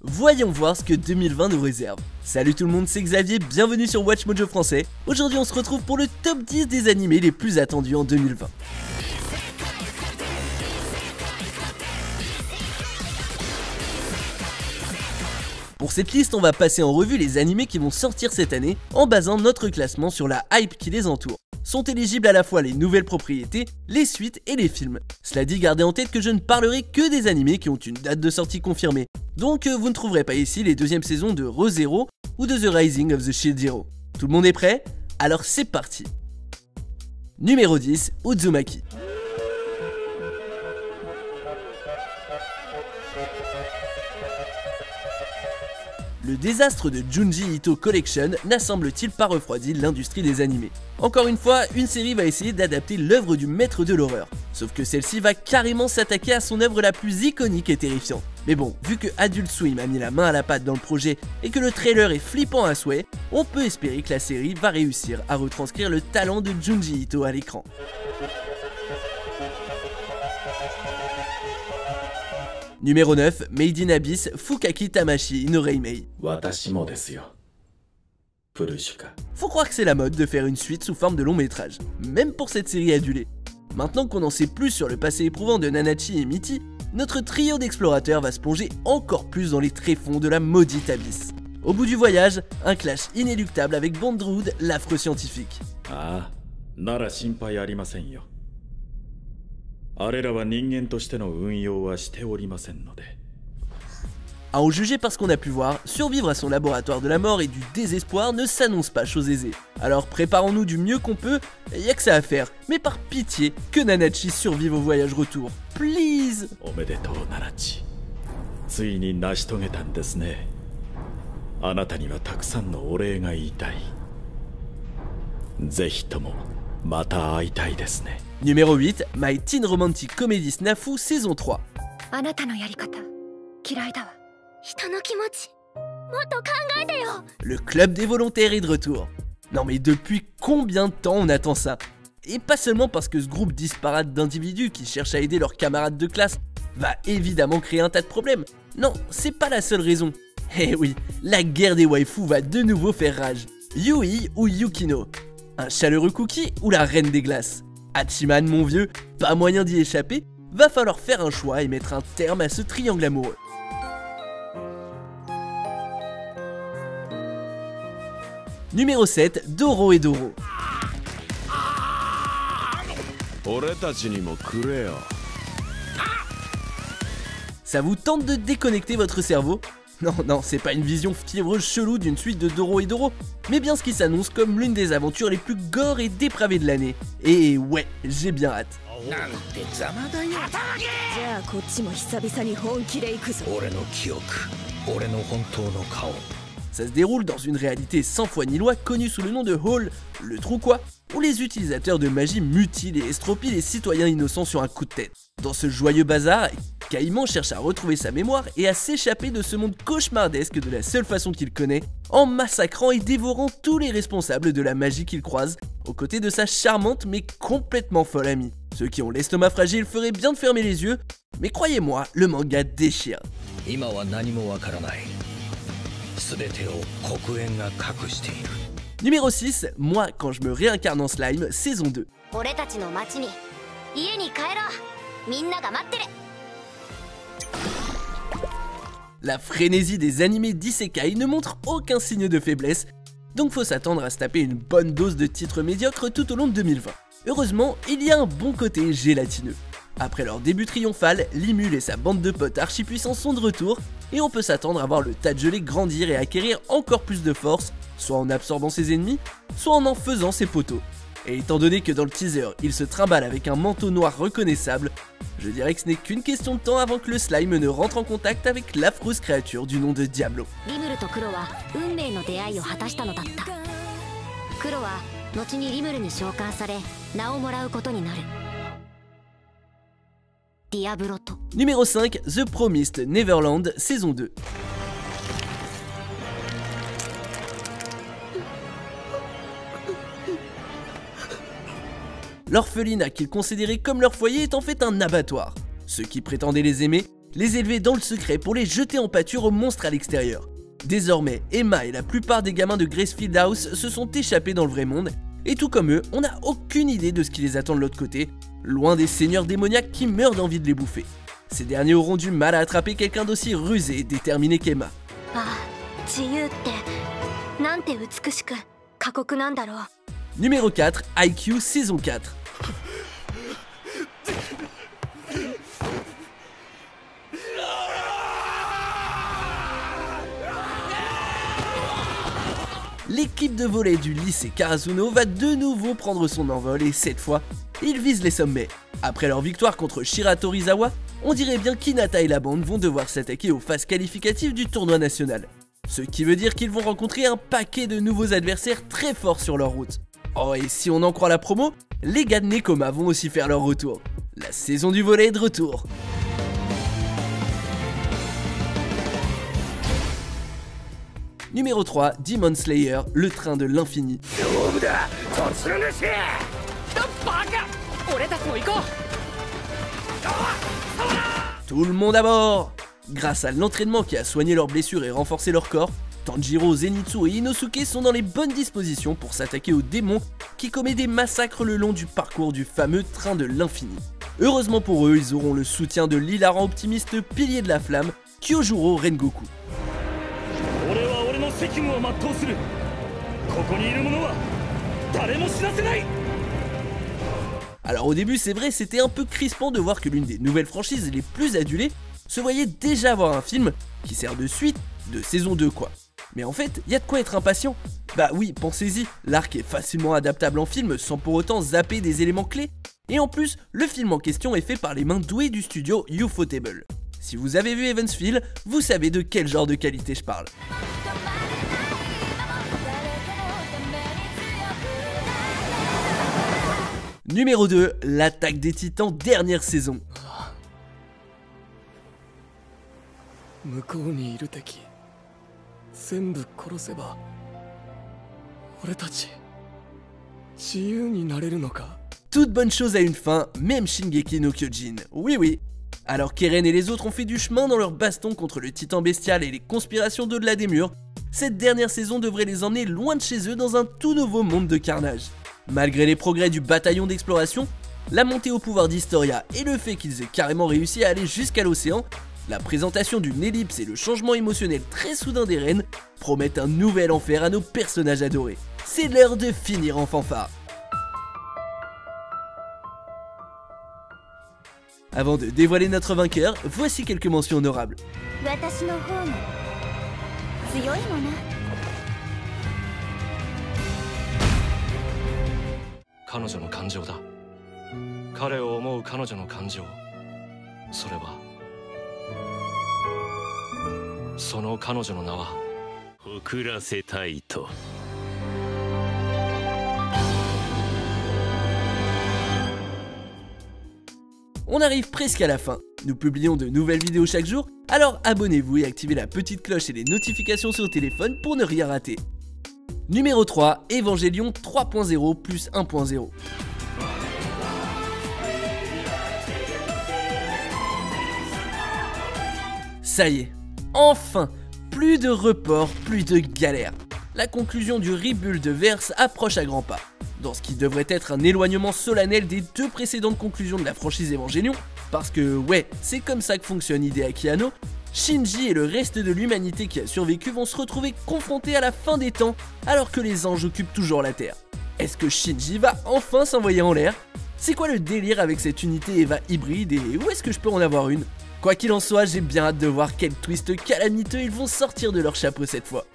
Voyons voir ce que 2020 nous réserve. Salut tout le monde, c'est Xavier, bienvenue sur Watch Mojo français. Aujourd'hui on se retrouve pour le top 10 des animés les plus attendus en 2020. Pour cette liste, on va passer en revue les animés qui vont sortir cette année en basant notre classement sur la hype qui les entoure. Sont éligibles à la fois les nouvelles propriétés, les suites et les films. Cela dit, gardez en tête que je ne parlerai que des animés qui ont une date de sortie confirmée. Donc vous ne trouverez pas ici les deuxièmes saisons de Re:Zero ou de The Rising of the Shield Hero. Tout le monde est prêt? Alors c'est parti. Numéro 10, Uzumaki. Le désastre de Junji Ito Collection n'a semble-t-il pas refroidi l'industrie des animés. Encore une fois, une série va essayer d'adapter l'œuvre du maître de l'horreur. Sauf que celle-ci va carrément s'attaquer à son œuvre la plus iconique et terrifiante. Mais bon, vu que Adult Swim a mis la main à la pâte dans le projet et que le trailer est flippant à souhait, on peut espérer que la série va réussir à retranscrire le talent de Junji Ito à l'écran. Numéro 9, Made in Abyss Fukaki Tamashi no Reimei. Faut croire que c'est la mode de faire une suite sous forme de long métrage, même pour cette série adulée. Maintenant qu'on en sait plus sur le passé éprouvant de Nanachi et Mitty, notre trio d'explorateurs va se plonger encore plus dans les tréfonds de la maudite Abyss. Au bout du voyage, un clash inéluctable avec Bondrewd, l'affreux scientifique. À en juger par ce qu'on a pu voir, survivre à son laboratoire de la mort et du désespoir ne s'annonce pas chose aisée. Alors préparons-nous du mieux qu'on peut, y a que ça à faire, mais par pitié, que Nanachi survive au voyage retour. Please! Numéro 8, My Teen Romantic Comedy Snafu saison 3. Le club des volontaires est de retour. Non mais depuis combien de temps on attend ça? Et pas seulement parce que ce groupe disparate d'individus qui cherchent à aider leurs camarades de classe va évidemment créer un tas de problèmes. Non, c'est pas la seule raison. Eh oui, la guerre des waifus va de nouveau faire rage. Yui ou Yukino? Un chaleureux cookie ou la reine des glaces? Hachiman mon vieux, pas moyen d'y échapper, va falloir faire un choix et mettre un terme à ce triangle amoureux. Numéro 7, Doro et Doro. Ça vous tente de déconnecter votre cerveau? Non, c'est pas une vision fiévreuse chelou d'une suite de Doro et Doro, mais bien ce qui s'annonce comme l'une des aventures les plus gore et dépravées de l'année. Et ouais, j'ai bien hâte. Ça se déroule dans une réalité sans foi ni loi connue sous le nom de Hall, le trou quoi, où les utilisateurs de magie mutilent et estropient les citoyens innocents sur un coup de tête. Dans ce joyeux bazar, Caïman cherche à retrouver sa mémoire et à s'échapper de ce monde cauchemardesque de la seule façon qu'il connaît, en massacrant et dévorant tous les responsables de la magie qu'il croise, aux côtés de sa charmante mais complètement folle amie. Ceux qui ont l'estomac fragile feraient bien de fermer les yeux, mais croyez-moi, le manga déchire. Numéro 6, Moi quand je me réincarne en slime, saison 2. La frénésie des animés d'isekai ne montre aucun signe de faiblesse, donc faut s'attendre à se taper une bonne dose de titres médiocres tout au long de 2020. Heureusement, il y a un bon côté gélatineux. Après leur début triomphal, Limul et sa bande de potes archi-puissants sont de retour, et on peut s'attendre à voir le tas de gelée grandir et acquérir encore plus de force, soit en absorbant ses ennemis, soit en faisant ses poteaux. Et étant donné que dans le teaser, il se trimballe avec un manteau noir reconnaissable, je dirais que ce n'est qu'une question de temps avant que le slime ne rentre en contact avec l'affreuse créature du nom de Diablo. Numéro 5, The Promised Neverland, saison 2. L'orphelinat qu'ils considéraient comme leur foyer est en fait un abattoir. Ceux qui prétendaient les aimer les élever dans le secret pour les jeter en pâture aux monstres à l'extérieur. Désormais, Emma et la plupart des gamins de Gracefield House se sont échappés dans le vrai monde, et tout comme eux, on n'a aucune idée de ce qui les attend de l'autre côté, loin des seigneurs démoniaques qui meurent d'envie de les bouffer. Ces derniers auront du mal à attraper quelqu'un d'aussi rusé et déterminé qu'Emma. Numéro 4, IQ saison 4. L'équipe de volley du lycée Karasuno va de nouveau prendre son envol et cette fois, ils visent les sommets. Après leur victoire contre Shiratorizawa, on dirait bien qu'Hinata et la bande vont devoir s'attaquer aux phases qualificatives du tournoi national. Ce qui veut dire qu'ils vont rencontrer un paquet de nouveaux adversaires très forts sur leur route. Oh, et si on en croit la promo, les gars de Nekoma vont aussi faire leur retour. La saison du volley est de retour. Numéro 3, Demon Slayer, le train de l'infini. Tout le monde à bord! Grâce à l'entraînement qui a soigné leurs blessures et renforcé leur corps, Tanjiro, Zenitsu et Inosuke sont dans les bonnes dispositions pour s'attaquer aux démons qui commettent des massacres le long du parcours du fameux train de l'infini. Heureusement pour eux, ils auront le soutien de l'hilarant optimiste pilier de la flamme, Kyojuro Rengoku. Alors au début c'est vrai, c'était un peu crispant de voir que l'une des nouvelles franchises les plus adulées se voyait déjà avoir un film qui sert de suite de saison 2 quoi. Mais en fait, y a de quoi être impatient. Bah oui, pensez-y, l'arc est facilement adaptable en film sans pour autant zapper des éléments clés. Et en plus, le film en question est fait par les mains douées du studio Ufotable. Si vous avez vu Evansville, vous savez de quel genre de qualité je parle. Numéro 2, l'attaque des titans, dernière saison. Toute bonne chose a une fin, même Shingeki no Kyojin. Oui oui. Alors qu'Eren et les autres ont fait du chemin dans leur baston contre le titan bestial et les conspirations d'au-delà des murs, cette dernière saison devrait les emmener loin de chez eux dans un tout nouveau monde de carnage. Malgré les progrès du bataillon d'exploration, la montée au pouvoir d'Historia et le fait qu'ils aient carrément réussi à aller jusqu'à l'océan, la présentation d'une ellipse et le changement émotionnel très soudain d'Eren promettent un nouvel enfer à nos personnages adorés. C'est l'heure de finir en fanfare. Avant de dévoiler notre vainqueur, voici quelques mentions honorables. On arrive presque à la fin. Nous publions de nouvelles vidéos chaque jour, alors abonnez-vous et activez la petite cloche et les notifications sur le téléphone pour ne rien rater. Numéro 3, Evangelion 3.0 plus 1.0. Ça y est, enfin, plus de reports, plus de galères. La conclusion du rebuild de Verse approche à grands pas. Dans ce qui devrait être un éloignement solennel des deux précédentes conclusions de la franchise Evangelion, parce que ouais, c'est comme ça que fonctionne Hideaki Anno, Shinji et le reste de l'humanité qui a survécu vont se retrouver confrontés à la fin des temps, alors que les anges occupent toujours la Terre. Est-ce que Shinji va enfin s'envoyer en l'air? C'est quoi le délire avec cette unité Eva hybride et où est-ce que je peux en avoir une? Quoi qu'il en soit, j'ai bien hâte de voir quel twist calamiteux ils vont sortir de leur chapeau cette fois.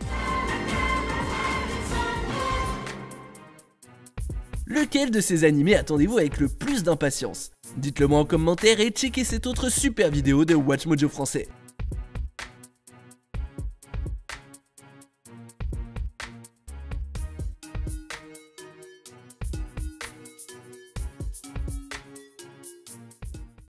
Lequel de ces animés attendez-vous avec le plus d'impatience? Dites-le moi en commentaire et checkez cette autre super vidéo de WatchMojo français.